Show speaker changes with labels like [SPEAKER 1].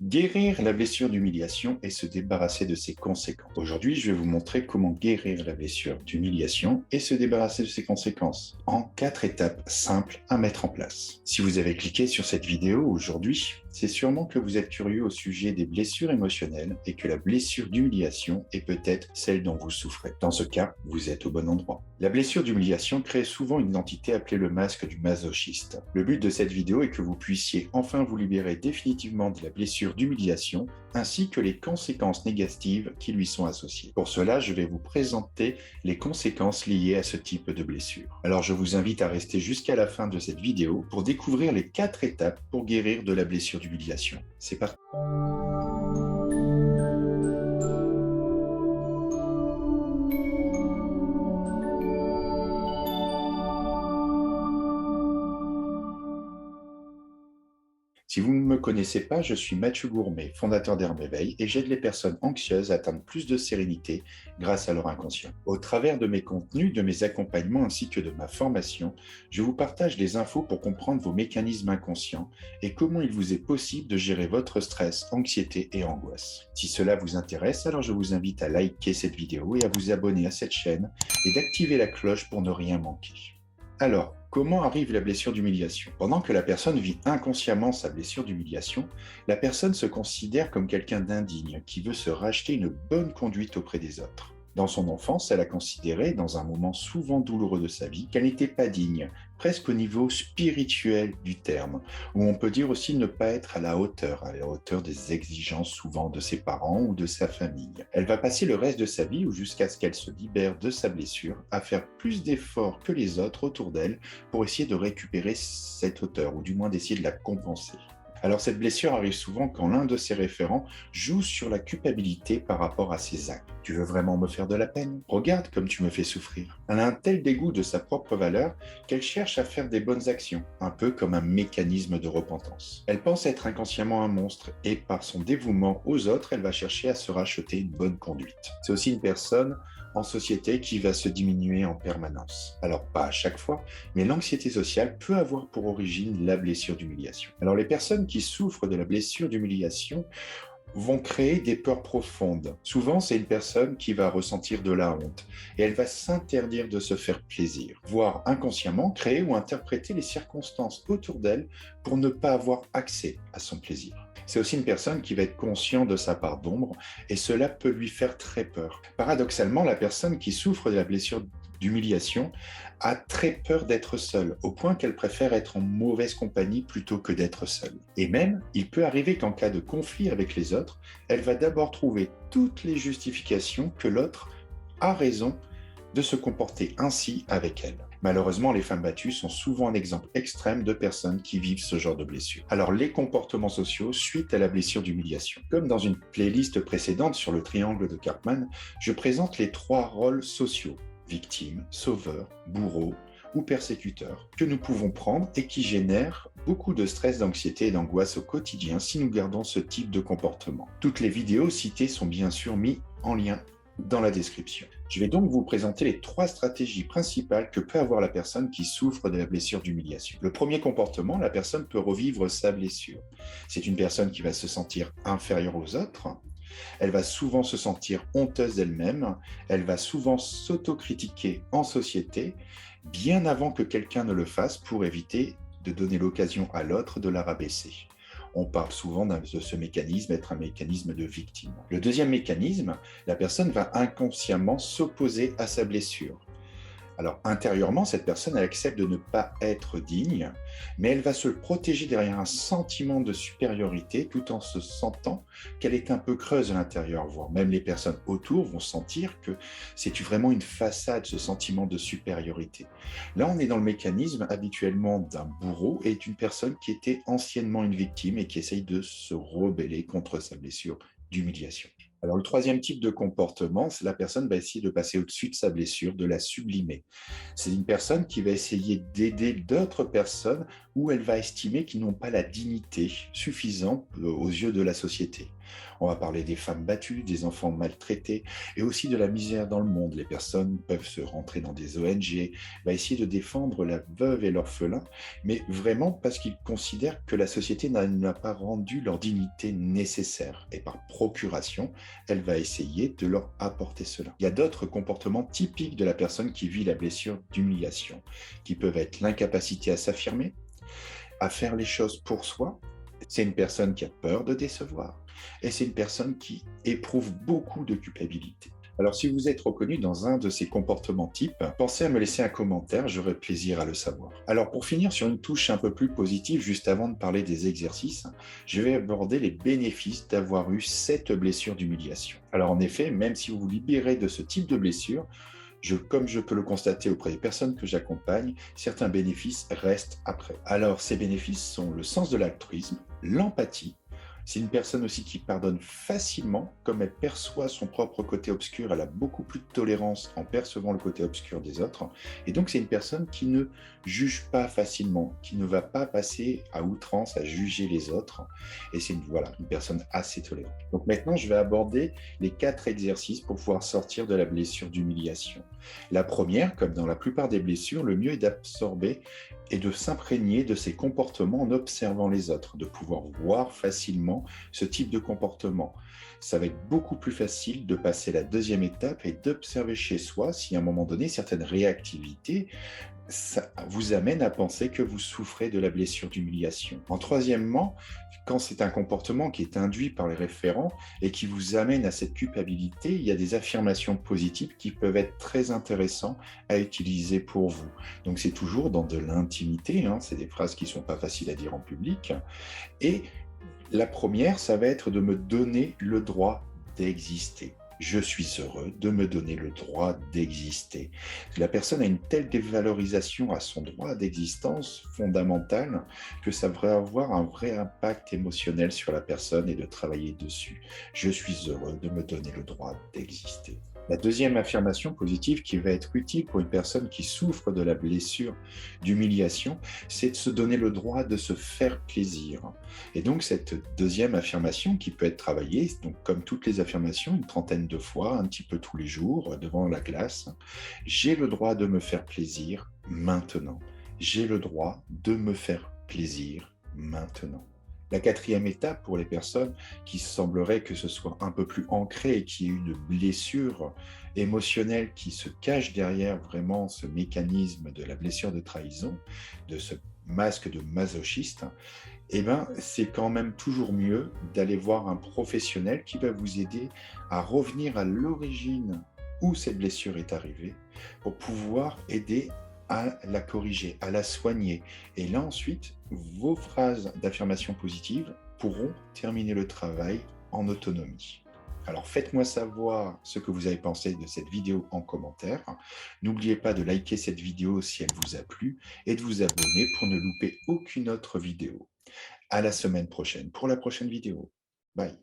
[SPEAKER 1] Guérir la blessure d'humiliation et se débarrasser de ses conséquences. Aujourd'hui, je vais vous montrer comment guérir la blessure d'humiliation et se débarrasser de ses conséquences en 4 étapes simples à mettre en place. Si vous avez cliqué sur cette vidéo aujourd'hui, c'est sûrement que vous êtes curieux au sujet des blessures émotionnelles et que la blessure d'humiliation est peut-être celle dont vous souffrez. Dans ce cas, vous êtes au bon endroit. La blessure d'humiliation crée souvent une identité appelée le masque du masochiste. Le but de cette vidéo est que vous puissiez enfin vous libérer définitivement de la blessure d'humiliation ainsi que les conséquences négatives qui lui sont associées. Pour cela, je vais vous présenter les conséquences liées à ce type de blessure. Alors je vous invite à rester jusqu'à la fin de cette vidéo pour découvrir les 4 étapes pour guérir de la blessure d'humiliation. C'est parti. Si vous ne me connaissez pas, je suis Mathieu Gourmet, fondateur d'Herméveil, et j'aide les personnes anxieuses à atteindre plus de sérénité grâce à leur inconscient. Au travers de mes contenus, de mes accompagnements ainsi que de ma formation, je vous partage des infos pour comprendre vos mécanismes inconscients et comment il vous est possible de gérer votre stress, anxiété et angoisse. Si cela vous intéresse, alors je vous invite à liker cette vidéo et à vous abonner à cette chaîne et d'activer la cloche pour ne rien manquer. Alors, comment arrive la blessure d'humiliation? Pendant que la personne vit inconsciemment sa blessure d'humiliation, la personne se considère comme quelqu'un d'indigne qui veut se racheter une bonne conduite auprès des autres. Dans son enfance, elle a considéré, dans un moment souvent douloureux de sa vie, qu'elle n'était pas digne, presque au niveau spirituel du terme, où on peut dire aussi ne pas être à la hauteur des exigences souvent de ses parents ou de sa famille. Elle va passer le reste de sa vie, ou jusqu'à ce qu'elle se libère de sa blessure, à faire plus d'efforts que les autres autour d'elle pour essayer de récupérer cette hauteur, ou du moins d'essayer de la compenser. Alors cette blessure arrive souvent quand l'un de ses référents joue sur la culpabilité par rapport à ses actes. Tu veux vraiment me faire de la peine? Regarde comme tu me fais souffrir. Elle a un tel dégoût de sa propre valeur qu'elle cherche à faire des bonnes actions, un peu comme un mécanisme de repentance. Elle pense être inconsciemment un monstre et par son dévouement aux autres, elle va chercher à se racheter une bonne conduite. C'est aussi une personne en société qui va se diminuer en permanence. Alors pas à chaque fois, mais l'anxiété sociale peut avoir pour origine la blessure d'humiliation. Alors les personnes qui souffrent de la blessure d'humiliation vont créer des peurs profondes. Souvent, c'est une personne qui va ressentir de la honte et elle va s'interdire de se faire plaisir, voire inconsciemment créer ou interpréter les circonstances autour d'elle pour ne pas avoir accès à son plaisir. C'est aussi une personne qui va être consciente de sa part d'ombre et cela peut lui faire très peur. Paradoxalement, la personne qui souffre de la blessure d'humiliation a très peur d'être seule, au point qu'elle préfère être en mauvaise compagnie plutôt que d'être seule. Et même, il peut arriver qu'en cas de conflit avec les autres, elle va d'abord trouver toutes les justifications que l'autre a raison de se comporter ainsi avec elle. Malheureusement, les femmes battues sont souvent un exemple extrême de personnes qui vivent ce genre de blessure. Alors, les comportements sociaux suite à la blessure d'humiliation. Comme dans une playlist précédente sur le triangle de Karpman, je présente les 3 rôles sociaux: victime, sauveur, bourreau ou persécuteur, que nous pouvons prendre et qui génèrent beaucoup de stress, d'anxiété et d'angoisse au quotidien si nous gardons ce type de comportement. Toutes les vidéos citées sont bien sûr mises en lien dans la description. Je vais donc vous présenter les 3 stratégies principales que peut avoir la personne qui souffre de la blessure d'humiliation. Le premier comportement, la personne peut revivre sa blessure. C'est une personne qui va se sentir inférieure aux autres. Elle va souvent se sentir honteuse d'elle-même. Elle va souvent s'autocritiquer en société, bien avant que quelqu'un ne le fasse pour éviter de donner l'occasion à l'autre de la rabaisser. On parle souvent de ce mécanisme être un mécanisme de victime. Le deuxième mécanisme, la personne va inconsciemment s'opposer à sa blessure. Alors intérieurement, cette personne, elle accepte de ne pas être digne, mais elle va se protéger derrière un sentiment de supériorité tout en se sentant qu'elle est un peu creuse à l'intérieur, voire même les personnes autour vont sentir que c'est vraiment une façade, ce sentiment de supériorité. Là, on est dans le mécanisme habituellement d'un bourreau et une personne qui était anciennement une victime et qui essaye de se rebeller contre sa blessure d'humiliation. Alors, le troisième type de comportement, c'est la personne va essayer de passer au-dessus de sa blessure, de la sublimer. C'est une personne qui va essayer d'aider d'autres personnes ou elle va estimer qu'ils n'ont pas la dignité suffisante aux yeux de la société. On va parler des femmes battues, des enfants maltraités et aussi de la misère dans le monde. Les personnes peuvent se rentrer dans des ONG, va essayer de défendre la veuve et l'orphelin, mais vraiment parce qu'ils considèrent que la société n'a pas rendu leur dignité nécessaire. Et par procuration, elle va essayer de leur apporter cela. Il y a d'autres comportements typiques de la personne qui vit la blessure d'humiliation, qui peuvent être l'incapacité à s'affirmer, à faire les choses pour soi. C'est une personne qui a peur de décevoir et c'est une personne qui éprouve beaucoup de culpabilité. Alors, si vous êtes reconnu dans un de ces comportements types, pensez à me laisser un commentaire, j'aurai plaisir à le savoir. Alors, pour finir sur une touche un peu plus positive, juste avant de parler des exercices, je vais aborder les bénéfices d'avoir eu cette blessure d'humiliation. Alors, en effet, même si vous vous libérez de ce type de blessure, comme je peux le constater auprès des personnes que j'accompagne, certains bénéfices restent après. Alors, ces bénéfices sont le sens de l'altruisme, l'empathie. C'est une personne aussi qui pardonne facilement, comme elle perçoit son propre côté obscur, elle a beaucoup plus de tolérance en percevant le côté obscur des autres. Et donc, c'est une personne qui ne juge pas facilement, qui ne va pas passer à outrance à juger les autres. Et c'est une personne assez tolérante. Donc maintenant, je vais aborder les 4 exercices pour pouvoir sortir de la blessure d'humiliation. La première, comme dans la plupart des blessures, le mieux est d'absorber et de s'imprégner de ces comportements en observant les autres, de pouvoir voir facilement ce type de comportement. Ça va être beaucoup plus facile de passer la deuxième étape et d'observer chez soi si à un moment donné, certaines réactivités ça vous amène à penser que vous souffrez de la blessure d'humiliation. En troisièmement, quand c'est un comportement qui est induit par les référents et qui vous amène à cette culpabilité, il y a des affirmations positives qui peuvent être très intéressantes à utiliser pour vous. Donc c'est toujours dans de l'intimité, hein, c'est des phrases qui ne sont pas faciles à dire en public. Et la première, ça va être de me donner le droit d'exister. Je suis heureux de me donner le droit d'exister. La personne a une telle dévalorisation à son droit d'existence fondamentale que ça devrait avoir un vrai impact émotionnel sur la personne et de travailler dessus. Je suis heureux de me donner le droit d'exister. La deuxième affirmation positive qui va être utile pour une personne qui souffre de la blessure d'humiliation, c'est de se donner le droit de se faire plaisir. Et donc cette deuxième affirmation qui peut être travaillée, donc comme toutes les affirmations, une trentaine de fois, un petit peu tous les jours, devant la glace, j'ai le droit de me faire plaisir maintenant. J'ai le droit de me faire plaisir maintenant. La quatrième étape pour les personnes qui sembleraient que ce soit un peu plus ancré et qui aient une blessure émotionnelle qui se cache derrière vraiment ce mécanisme de la blessure de trahison, de ce masque de masochiste, eh ben, c'est quand même toujours mieux d'aller voir un professionnel qui va vous aider à revenir à l'origine où cette blessure est arrivée pour pouvoir aider à la corriger, à la soigner. Et là ensuite, vos phrases d'affirmation positive pourront terminer le travail en autonomie. Alors faites-moi savoir ce que vous avez pensé de cette vidéo en commentaire. N'oubliez pas de liker cette vidéo si elle vous a plu et de vous abonner pour ne louper aucune autre vidéo. À la semaine prochaine pour la prochaine vidéo. Bye.